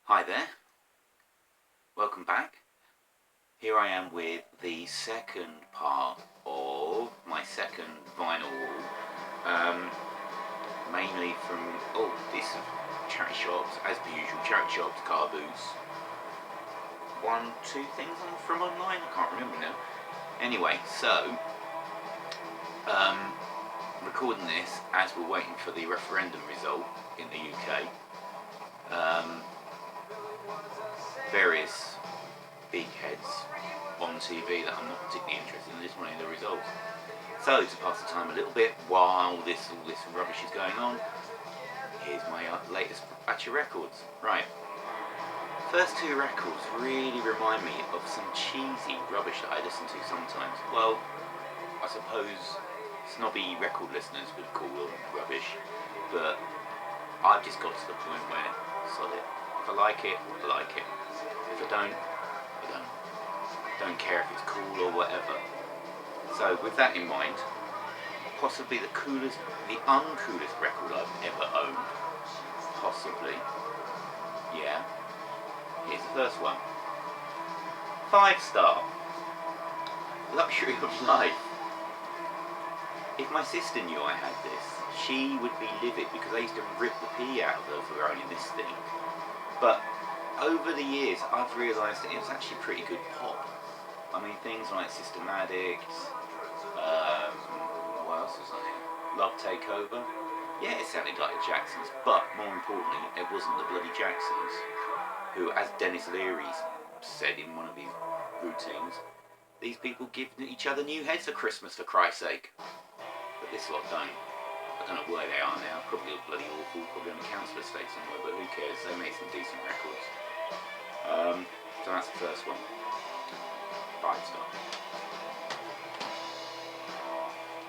Hi there, welcome back. Here I am with the second part of my second vinyl wall, mainly from, this charity shops, as per usual, charity shops, car boots, one, two things from online, I can't remember now. Anyway, so, recording this as we're waiting for the referendum result in the UK. Various big heads on TV that I'm not particularly interested in, just wanting the results. So to pass the time a little bit while all this rubbish is going on, here's my latest batch of records. Right, first two records really remind me of some cheesy rubbish that I listen to sometimes. Well, I suppose snobby record listeners would call them rubbish, but I've just got to the point where, sod it. If I like it, I like it. If I don't, I don't. Don't care if it's cool or whatever. So with that in mind, possibly the uncoolest record I've ever owned. Possibly. Yeah. Here's the first one. 5-star. Luxury of Life. If my sister knew I had this, she would be livid because I used to rip the pee out of her for owning this thing. But over the years, I've realised that it was actually pretty good pop. I mean, things like Systematic, what else was on it? Love Takeover. Yeah, it sounded like the Jacksons, but more importantly, it wasn't the bloody Jacksons, who, as Dennis Leary said in one of his routines, these people give each other new heads for Christmas, for Christ's sake. But this lot don't. I don't know where they are now, probably bloody awful, probably on a council estate somewhere, but who cares, they made some decent records. So that's the first one. 5-star.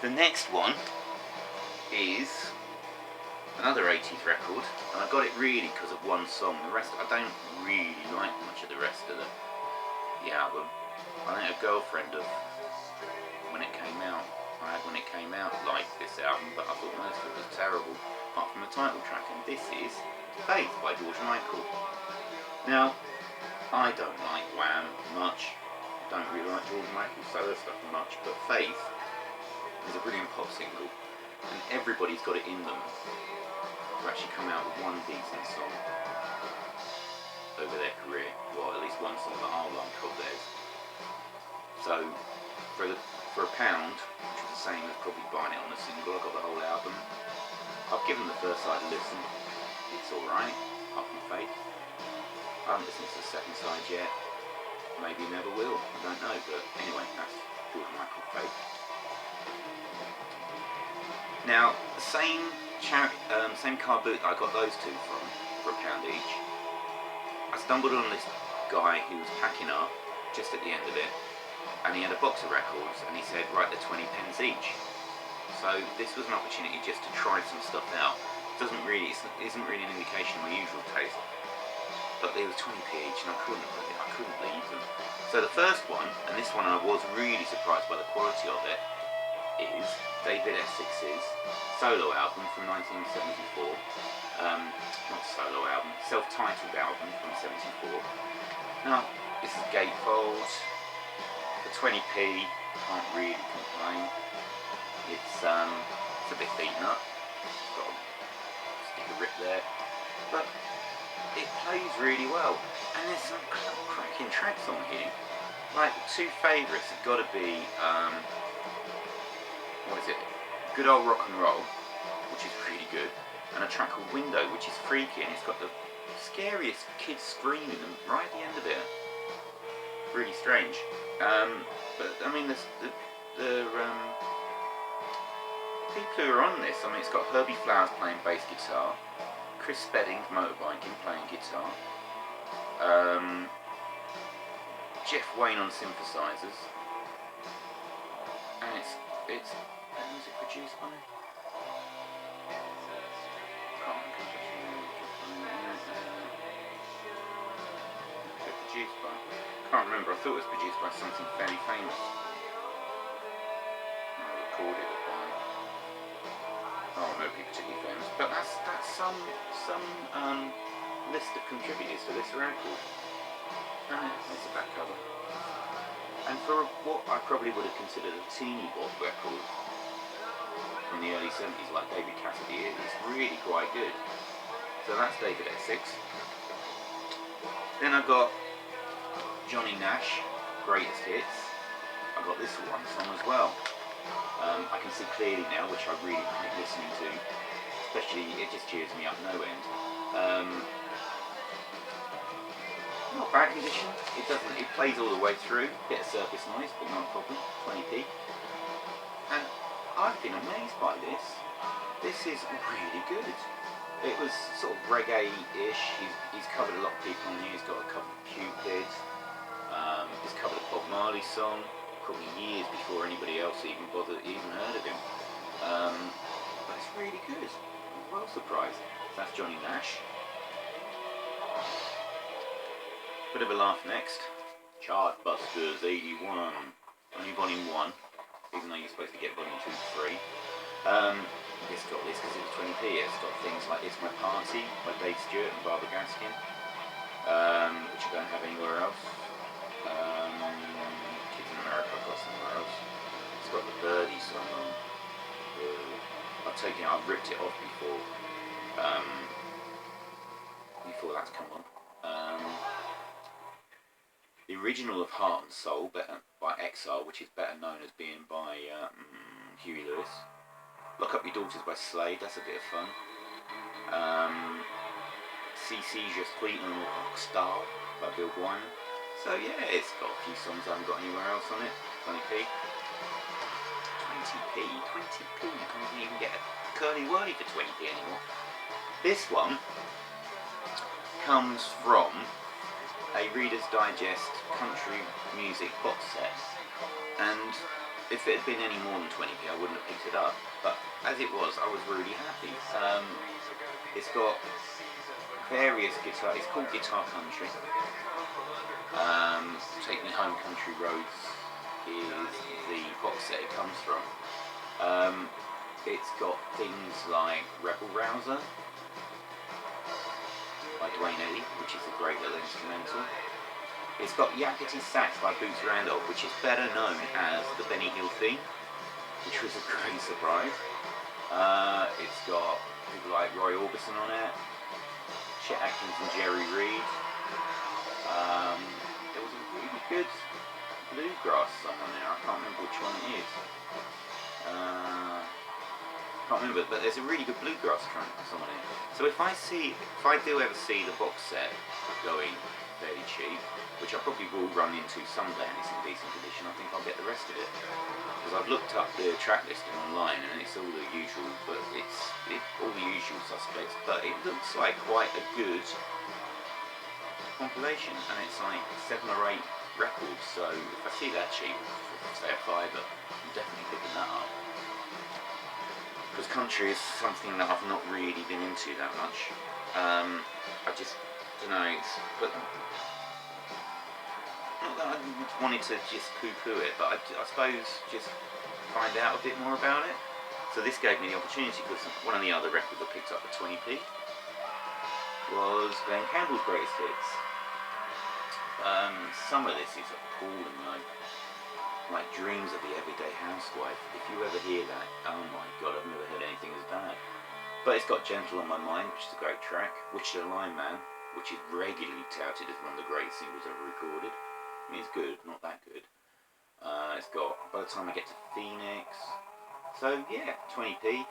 The next one is another 80s record, and I got it really because of one song. The rest, I don't really like much of the rest of the album. I think a girlfriend of when it came out, liked this album, but I thought most of it was terrible, apart from the title track, and this is Faith by George Michael. Now, I don't like Wham much, don't really like George Michael's solo stuff much, but Faith is a brilliant pop single, and everybody's got it in them to actually come out with one decent song over their career, or at least one song that I'll like of theirs. So, for £1, which is the same as probably buying it on a single, I got the whole album. I've given the first side a listen, it's alright, apart from Faith. I haven't listened to the second side yet. Maybe never will. I don't know. But anyway, that's George Michael Faith. Now, the same car boot that I got those two from for £1 each. I stumbled on this guy who was packing up just at the end of it, and he had a box of records, and he said, right, they're 20 pence each. So this was an opportunity just to try some stuff out. It isn't really an indication of my usual taste. But they were 20p each, and I couldn't leave them. So the first one, and this one I was really surprised by the quality of it, is David Essex's solo album from 1974. Not solo album, self-titled album from 74. Now, this is gatefold. For 20p, can't really complain. It's a bit beaten up. Got a sticker rip there, but it plays really well, and there's some cracking tracks on here. Like, the two favourites have got to be, Good Old Rock and Roll, which is really good, and a track called Window, which is freaky, and it's got the scariest kids screaming right at the end of it. Really strange. But I mean, the people who are on this, I mean, it's got Herbie Flowers playing bass guitar, Chris Spedding's motorbiking, playing guitar, Jeff Wayne on synthesizers, and it's who's it produced by? Can't remember. I thought it was produced by something fairly famous. I recorded it by, nobody particularly famous, but that's some list of contributors to this record. And there's the back cover. And for what I probably would have considered a teeny bop record from the early 70s, like David Cassidy, it's really quite good. So that's David Essex. Then I've got Johnny Nash, Greatest Hits. I've got this one song as well. I can see clearly now, which I really like listening to. Especially, it just cheers me up no end. Not bad condition. It doesn't. It plays all the way through. Bit of surface noise, but not a problem. 20p. And I've been amazed by this. This is really good. It was sort of reggae-ish. He's covered a lot of people on here. He's got a couple of Cupid. He's covered a Bob Marley song, probably years before anybody else even heard of him. But it's really good. I'm well surprised. That's Johnny Nash. Bit of a laugh next. Chartbusters 81. Only volume 1, even though you're supposed to get volume 2 for free. It's got this because it was 20p. It's got things like It's My Party by Dave Stewart and Barbara Gaskin, which I don't have anywhere else. Kids in America I've got somewhere else. It's got the Birdie song on. I've ripped it off before that's come on. The original of Heart and Soul by Exile, which is better known as being by Huey Lewis. Lock Up Your Daughters by Slade, that's a bit of fun. CC Je suis un rockstar by Bill Wyman. So yeah, it's got a few songs I haven't got anywhere else on it. 20p. 20p. You can't even get a curly whirly for 20p anymore. This one comes from a Reader's Digest country music box set, and if it had been any more than 20p I wouldn't have picked it up, but as it was I was really happy. It's got various guitar, it's called Guitar Country. Take Me Home Country Roads is the box set it comes from. It's got things like Rebel Rouser by Dwayne Eddy, which is a great little instrumental. It's got Yakety Sax by Boots Randolph, which is better known as the Benny Hill theme, which was a great surprise. It's got people like Roy Orbison on it, Chet Atkins and Jerry Reed. There was a really good bluegrass song on there, I can't remember which one it is. Can't remember, but there's a really good bluegrass song on it. So if I do ever see the box set going fairly cheap, which I probably will run into someday and it's in decent condition, I think I'll get the rest of it. Because I've looked up the track listing online and it's all the usual, but it's all the usual suspects, but it looks like quite a good compilation, and it's like 7 or 8 records, so if I see that cheap, say a £5, I'm definitely picking that up. Because country is something that I've not really been into that much. I just don't know, but not that I wanted to just poo-poo it, but I suppose just find out a bit more about it. So this gave me the opportunity, because one of the other records I picked up for 20p was Glenn Campbell's Greatest Hits. Some of this is appalling though. Like Dreams of the Everyday Housewife. If you ever hear that, oh my god, I've never heard anything as bad. But it's got Gentle on My Mind, which is a great track. Which is a Line Man, which is regularly touted as one of the greatest singles ever recorded. I mean, it's good, not that good. It's got By the Time I Get to Phoenix. So yeah, 20p.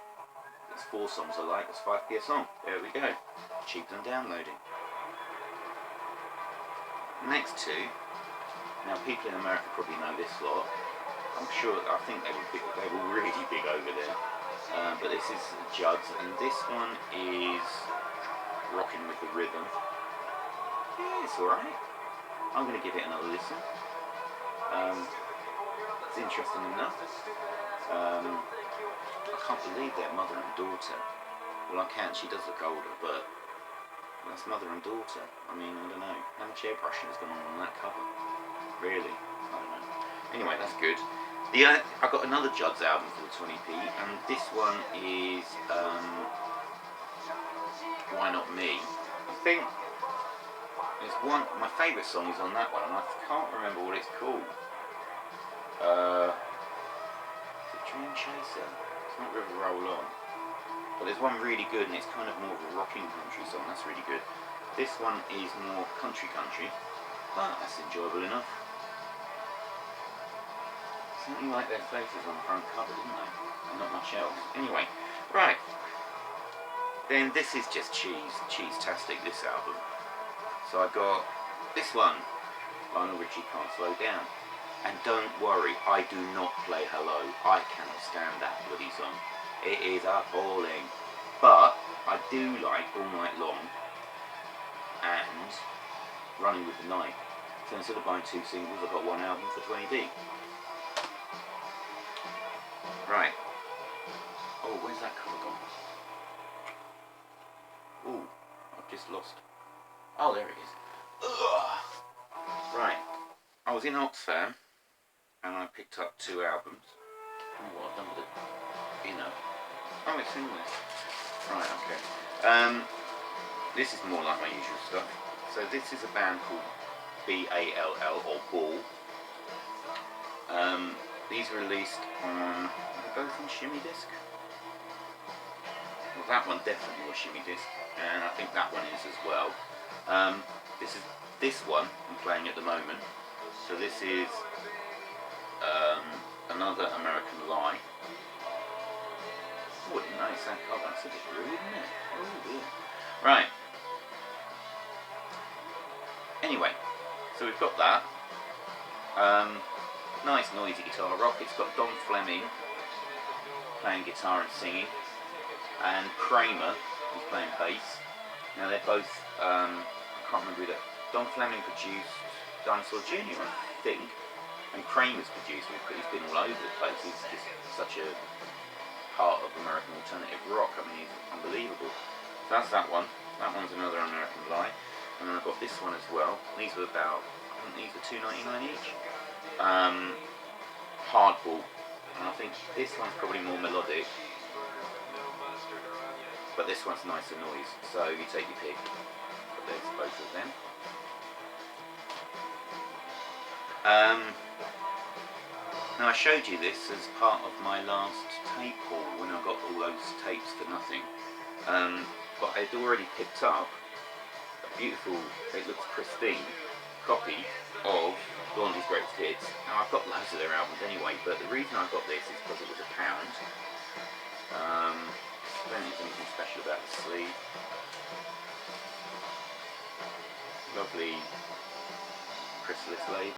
It's 4 songs I like, it's 5p a song. There we go. Cheaper than downloading. Next two. Now people in America probably know this lot. I think they were really big over there. But this is Judds, and this one is Rockin' with the Rhythm. Yeah, it's alright. I'm going to give it another listen. It's interesting enough. I can't believe they're mother and daughter. Well, I can, she does look older, but that's mother and daughter. I mean, I don't know. How much airbrushing has gone on that cover? Really? I don't know. Anyway, that's good. I got another Judds album for the 20p, and this one is Why Not Me. I think one, my favourite song is on that one, and I can't remember what it's called. Is it Dream Chaser? It's not River Roll On. But there's one really good, and it's kind of more of a rocking country song. That's really good. This one is more country, but that's enjoyable enough. Certainly like their faces on the front cover, didn't they? And not much else. Anyway, right. Then this is just cheese-tastic, this album. So I got this one, Lionel Richie, Can't Slow Down. And don't worry, I do not play Hello. I cannot stand that bloody song. It is appalling. But I do like All Night Long and Running with the Night. So instead of buying 2 singles, I've got one album for 20p. Right. Oh, where's that cover gone? Ooh, I've just lost. Oh, there it is. Ugh. Right. I was in Oxfam and I picked up 2 albums. Oh, what I've done with it. You know. Oh, it's in there. Right, okay. This is more like my usual stuff. So this is a band called B-A-L-L, or Ball. These were released on, both on Shimmy Disc. Well, that one definitely was Shimmy Disc, and I think that one is as well. This is this one I'm playing at the moment. So this is Another American Lie. Oh, I didn't notice that cover. That's a bit rude, isn't it? Oh dear. Right. Anyway, so we've got that. Nice noisy guitar rock. It's got Don Fleming playing guitar and singing, and Kramer who's playing bass. Now they're both, I can't remember who that. Don Fleming produced Dinosaur Jr., I think, and Kramer's produced him, but he's been all over the place. He's just such a part of American alternative rock. I mean, he's unbelievable. So that's that one. That one's Another American Lie. And then I've got this one as well. These were about, I think these were $2.99 each. Hardball. And I think this one's probably more melodic, but this one's nicer noise. So you take your pick. But there's both of them. Now I showed you this as part of my last tape haul when I got all those tapes for nothing. But I'd already picked up a beautiful, it looks pristine, copy of Blondie's Greatest Hits. Now I've got loads of their albums anyway, but the reason I got this is because it was £1. I don't think there's anything special about the sleeve. Lovely chrysalis label.